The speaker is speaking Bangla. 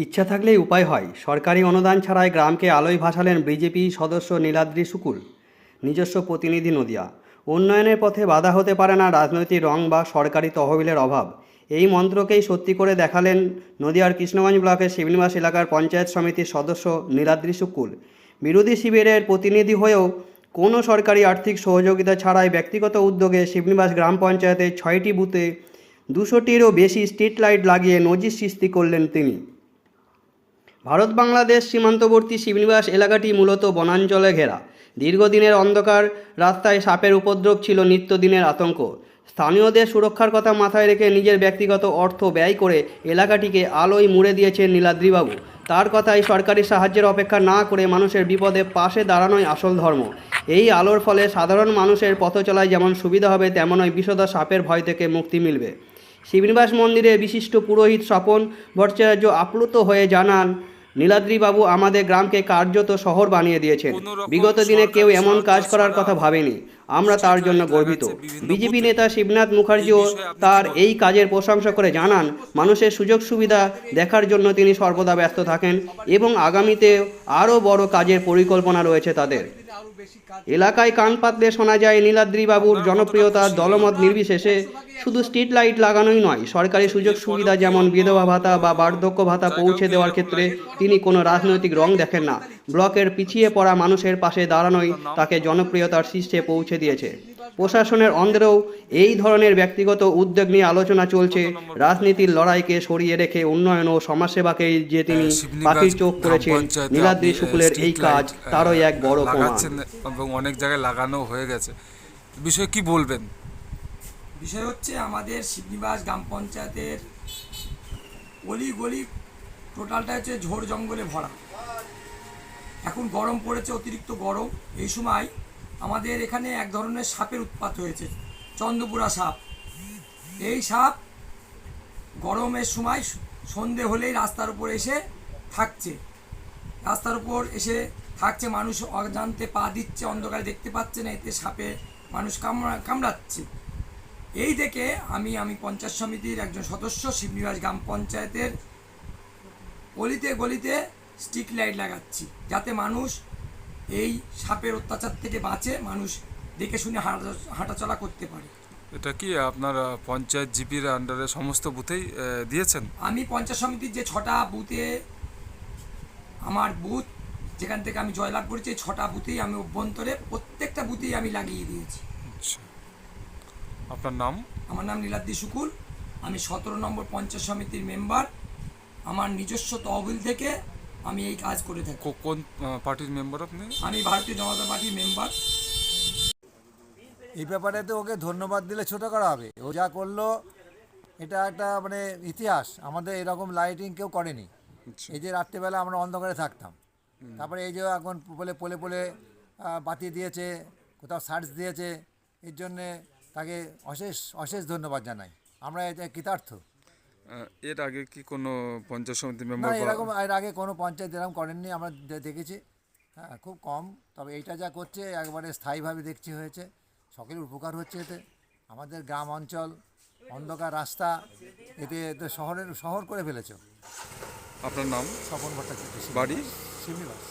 ইচ্ছা থাকলেই উপায় হয়। সরকারি অনুদান ছাড়াই গ্রামকে আলোয় ভাসালেন বিজেপি সদস্য নীলাদ্রি শুকুল। নিজস্ব প্রতিনিধি নদিয়া। উন্নয়নের পথে বাধা হতে পারে না রাজনৈতিক রং বা সরকারি তহবিলের অভাব। এই মন্ত্রকেই সত্যি করে দেখালেন নদিয়ার কৃষ্ণগঞ্জ ব্লকের শিবনিবাস এলাকার পঞ্চায়েত সমিতির সদস্য নীলাদ্রি শুকুল। বিরোধী শিবিরের প্রতিনিধি হয়েও কোনো সরকারি আর্থিক সহযোগিতা ছাড়াই ব্যক্তিগত উদ্যোগে শিবনিবাস গ্রাম পঞ্চায়েতের 6টি বুথে 200টিরও বেশি স্ট্রিট লাইট লাগিয়ে নজির সৃষ্টি করলেন তিনি। ভারত বাংলাদেশ সীমান্তবর্তী শিবনিবাস এলাকাটি মূলত বনাঞ্চলে ঘেরা। দীর্ঘদিনের অন্ধকার রাস্তায় সাপের উপদ্রব ছিল নিত্যদিনের আতঙ্ক। স্থানীয়দের সুরক্ষার কথা মাথায় রেখে নিজের ব্যক্তিগত অর্থ ব্যয় করে এলাকাটিকে আলোয় মুড়ে দিয়েছেন নীলাদ্রিবাবু। তার কথাই সরকারি সাহায্যের অপেক্ষা না করে মানুষের বিপদে পাশে দাঁড়ানোই আসল ধর্ম। এই আলোর ফলে সাধারণ মানুষের পথ চলায় যেমন সুবিধা হবে, তেমনই বিষধর সাপের ভয় থেকে মুক্তি মিলবে। শিবনিবাস মন্দিরে বিশিষ্ট পুরোহিত স্বপন ভট্টাচার্য আপ্লুত হয়ে জানান, নীলাদ্রিবাবু আমাদের গ্রামকে কার্যত শহর বানিয়ে দিয়েছেন। বিগত দিনে কেউ এমন কাজ করার কথা ভাবেনি। আমরা তার জন্য গর্বিত। বিজেপি নেতা শিবনাথ মুখার্জিও তার এই কাজের প্রশংসা করে জানান, মানুষের সুযোগ সুবিধা দেখার জন্য তিনি সর্বদা ব্যস্ত থাকেন এবং আগামীতে আরও বড় কাজের পরিকল্পনা রয়েছে তাদের। এলাকায় কান পাতলে শোনা যায় নীলাদ্রিবাবুর জনপ্রিয়তার দলমত নির্বিশেষে। শুধু স্ট্রিট লাইট লাগানোই নয়, সরকারি সুযোগ সুবিধা যেমন বিধবা ভাতা বা বার্ধক্য ভাতা পৌঁছে দেওয়ার ক্ষেত্রে তিনি কোনো রাজনৈতিক রং দেখেন না। ব্লকের পিছিয়ে পড়া মানুষের পাশে দাঁড়ানোই তাকে জনপ্রিয়তার শীর্ষে পৌঁছে দিয়েছে। প্রশাসনের অন্দরেও এই ধরনের ব্যক্তিগত উদ্যোগ নিয়ে আলোচনা চলছে। রাজনীতির লড়াইকে সরিয়ে রেখে উন্নয়ন ও সমাজসেবাকেই যে তিনি পাখির চোখ করেছেন, নীলাদ্রি শুকুলের এই কাজ তারই এক বড় প্রমাণ। এবং অনেক জায়গায় লাগানো হয়ে গেছে, বিষয়ে কি বলবেন? বিষয় হচ্ছে আমাদের শিবনিবাস গ্রাম পঞ্চায়েতের অলি গলি টোটালটা হচ্ছে ঝোড় জঙ্গলে ভরা। এখন গরম পড়েছে, অতিরিক্ত গরম। এই সময় আমাদের এখানে এক ধরনের সাপের উৎপাত হয়েছে, চন্দ্রপুরা সাপ। এই সাপ গরমের সময় সন্ধে হলেই রাস্তার উপর এসে থাকছে, মানুষ অজান্তে পা দিচ্ছে, অন্ধকারে দেখতে পাচ্ছে না, এতে সাপে মানুষ কামড়াচ্ছে। এই দেখে আমি পঞ্চায়েত সমিতির একজন সদস্য শিবনিবাস গ্রাম পঞ্চায়েতের গলিতে গলিতে স্ট্রিট লাইট লাগাচ্ছি, যাতে মানুষ এই সাপের অত্যাচার থেকে বাঁচে, মানুষ দেখে শুনে হাঁটাচলা করতে পারে। এটা কি আপনার পঞ্চায়েত জিপির আন্ডারে সমস্ত বুথেই দিয়েছেন? আমি পঞ্চায়েত সমিতির যে 6টা বুথে আমার বুথ, যেখান থেকে আমি জয়লাভ করেছি, এই 6টা বুথেই আমি অভ্যন্তরে প্রত্যেকটা বুথেই আমি লাগিয়ে দিয়েছি। আচ্ছা, আপনার নাম? আমার নাম নীলাদ্রি শুকুল। আমি 17 নম্বর পঞ্চায়েত সমিতির মেম্বার। আমার নিজস্ব তহবিল থেকে আমি এই কাজ করে থাকি। কোন পার্টির মেম্বার আপনি? আমি ভারতীয় জনতা পার্টির মেম্বার। এই ব্যাপারে তো ওকে ধন্যবাদ দিলে ছোট করা হবে। ও যা করলো এটা একটা মানে ইতিহাস। আমাদের এরকম লাইটিং কেউ করেনি। এই যে রাত্রেবেলা আমরা অন্ধকারে থাকতাম, তারপরে এই যে এখন পোলে পোলে বাতি দিয়েছে, কোথাও সার্চ দিয়েছে, এর জন্যে তাকে অশেষ অশেষ ধন্যবাদ জানাই। আমরা এটা কৃতার্থ। এর আগে কি কোনো পঞ্চায়েত সমিতির না, মেম্বার? এরকম এর আগে কোনো পঞ্চায়েত এরকম করেননি, আমরা দেখেছি। হ্যাঁ, খুব কম। তবে এইটা যা করছে একবারে স্থায়ীভাবে দেখছি হয়েছে, সকলের উপকার হচ্ছে এতে। আমাদের গ্রাম অঞ্চল, অন্ধকার রাস্তা, এতে তো শহর করে ফেলেছ। আপনার নাম? স্বপন ভট্টাচার্য, বাড়ি? শিবনিবাস।